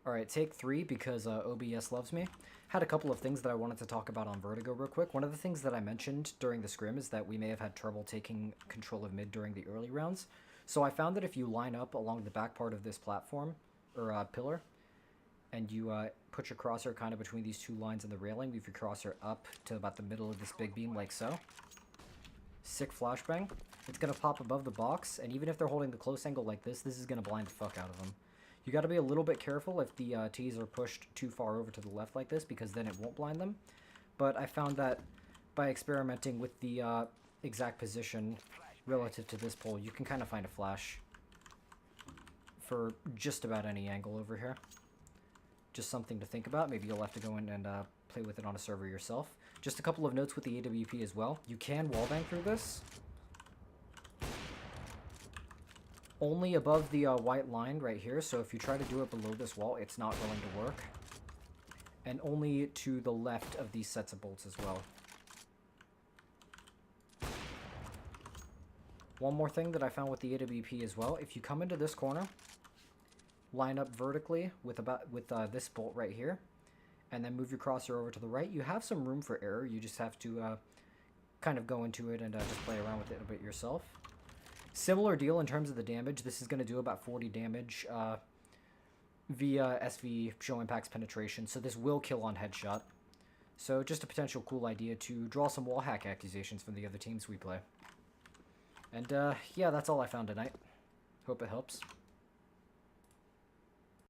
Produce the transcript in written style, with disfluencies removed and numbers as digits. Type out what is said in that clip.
Alright, take 3 because OBS loves me. Had a couple of things that I wanted to talk about on Vertigo real quick. One of the things that I mentioned during the scrim is that we may have had trouble taking control of mid during the early rounds. So I found that if you line up along the back part of this platform, or pillar, and you put your crosshair kind of between these two lines in the railing, move your crosshair up to about the middle of this big beam like so. Sick flashbang. It's going to pop above the box, and even if they're holding the close angle like this is going to blind the fuck out of them. You got to be a little bit careful if the T's are pushed too far over to the left like this, because then it won't blind them. But I found that by experimenting with the exact position relative to this pole, you can kind of find a flash for just about any angle over here. Just something to think about. Maybe you'll have to go in and play with it on a server yourself. Just a couple of notes with the AWP as well. You can wallbang through this. Only above the white line right here, so if you try to do it below this wall, it's not going to work. And only to the left of these sets of bolts as well. One more thing that I found with the AWP as well, if you come into this corner, line up vertically with this bolt right here, and then move your crosshair over to the right, you have some room for error. You just have to kind of go into it and just play around with it a bit yourself. Similar deal in terms of the damage. This is going to do about 40 damage via SV show impacts penetration, so this will kill on headshot. So just a potential cool idea to draw some wall hack accusations from the other teams we play. And yeah, that's all I found tonight. Hope it helps.